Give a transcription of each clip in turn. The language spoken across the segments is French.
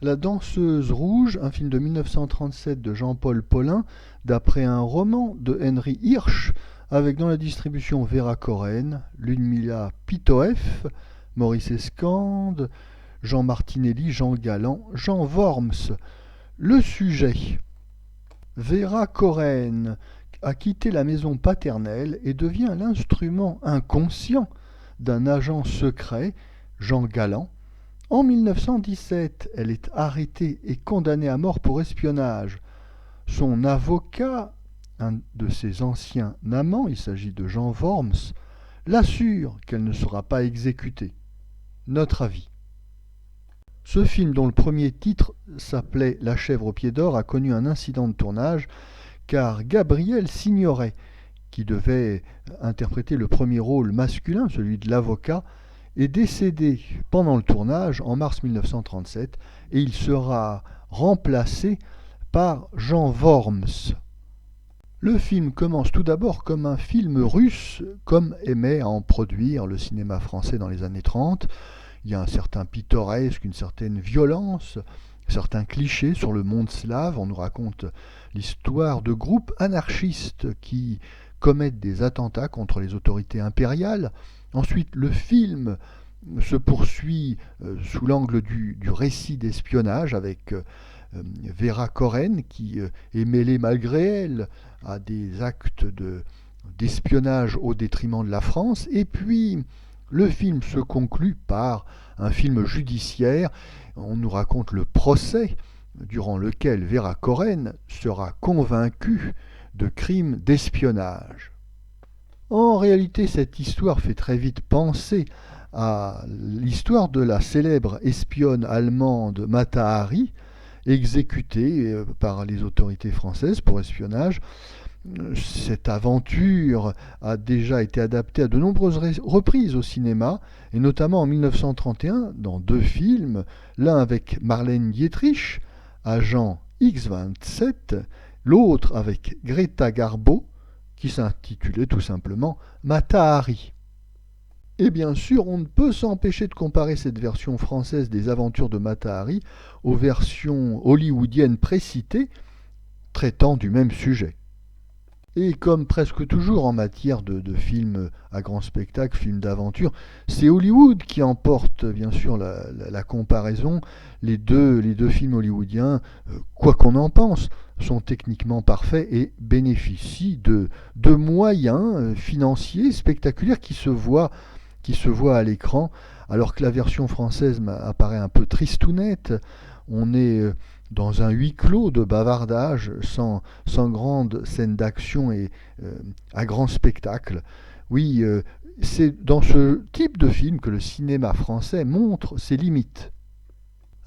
La danseuse rouge, un film de 1937 de Jean-Paul Paulin, d'après un roman de Henry Hirsch, avec dans la distribution Vera Corren, Ludmilla Pitoef, Maurice Escande, Jean Martinelli, Jean Galland, Jean Worms. Le sujet: Vera Corren a quitté la maison paternelle et devient l'instrument inconscient d'un agent secret, Jean Galland. En 1917, elle est arrêtée et condamnée à mort pour espionnage. Son avocat, un de ses anciens amants, il s'agit de Jean Worms, l'assure qu'elle ne sera pas exécutée. Notre avis. Ce film, dont le premier titre s'appelait La chèvre au pied d'or, a connu un incident de tournage car Gabriel Signoret, qui devait interpréter le premier rôle masculin, celui de l'avocat, est décédé pendant le tournage en mars 1937 et il sera remplacé par Jean Worms. Le film commence tout d'abord comme un film russe, comme aimait à en produire le cinéma français dans les années 30. Il y a un certain pittoresque, une certaine violence, certains clichés sur le monde slave. On nous raconte l'histoire de groupes anarchistes qui commettent des attentats contre les autorités impériales. Ensuite, le film se poursuit sous l'angle du récit d'espionnage avec Vera Corren qui est mêlée malgré elle à des actes d'espionnage au détriment de la France. Et puis, le film se conclut par un film judiciaire. On nous raconte le procès durant lequel Vera Corren sera convaincue de crimes d'espionnage. En réalité, cette histoire fait très vite penser à l'histoire de la célèbre espionne allemande Mata Hari, exécutée par les autorités françaises pour espionnage. Cette aventure a déjà été adaptée à de nombreuses reprises au cinéma, et notamment en 1931 dans deux films, l'un avec Marlène Dietrich, agent X-27, l'autre avec Greta Garbo, qui s'intitulait tout simplement Mata Hari. Et bien sûr, on ne peut s'empêcher de comparer cette version française des aventures de Mata Hari aux versions hollywoodiennes précitées, traitant du même sujet. Et comme presque toujours en matière de films à grand spectacle, films d'aventure, c'est Hollywood qui emporte bien sûr la comparaison. Les deux films hollywoodiens, quoi qu'on en pense, sont techniquement parfaits et bénéficient de moyens financiers spectaculaires qui se voient à l'écran, alors que la version française apparaît un peu tristounette. On est dans un huis clos de bavardage, sans grande scène d'action et à grand spectacle. Oui, c'est dans ce type de film que le cinéma français montre ses limites.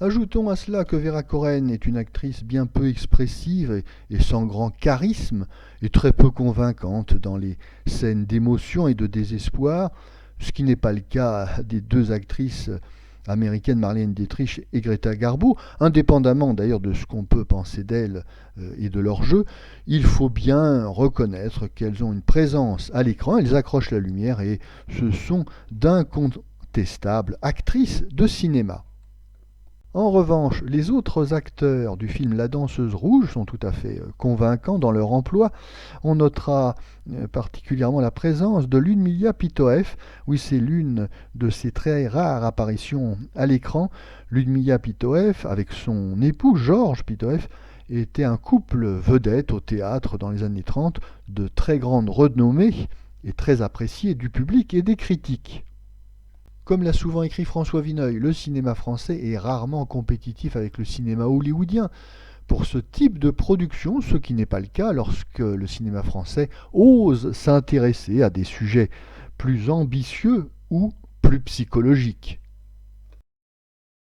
Ajoutons à cela que Vera Corren est une actrice bien peu expressive et sans grand charisme, et très peu convaincante dans les scènes d'émotion et de désespoir, ce qui n'est pas le cas des deux actrices américaine Marlène Dietrich et Greta Garbo, indépendamment d'ailleurs de ce qu'on peut penser d'elles et de leur jeu. Il faut bien reconnaître qu'elles ont une présence à l'écran, elles accrochent la lumière et ce sont d'incontestables actrices de cinéma. En revanche, les autres acteurs du film La danseuse rouge sont tout à fait convaincants dans leur emploi. On notera particulièrement la présence de Ludmilla Pitoef. Oui, c'est l'une de ses très rares apparitions à l'écran. Ludmilla Pitoef, avec son époux Georges Pitoef, était un couple vedette au théâtre dans les années 30, de très grande renommée et très apprécié du public et des critiques. Comme l'a souvent écrit François Vineuil, le cinéma français est rarement compétitif avec le cinéma hollywoodien pour ce type de production, ce qui n'est pas le cas lorsque le cinéma français ose s'intéresser à des sujets plus ambitieux ou plus psychologiques.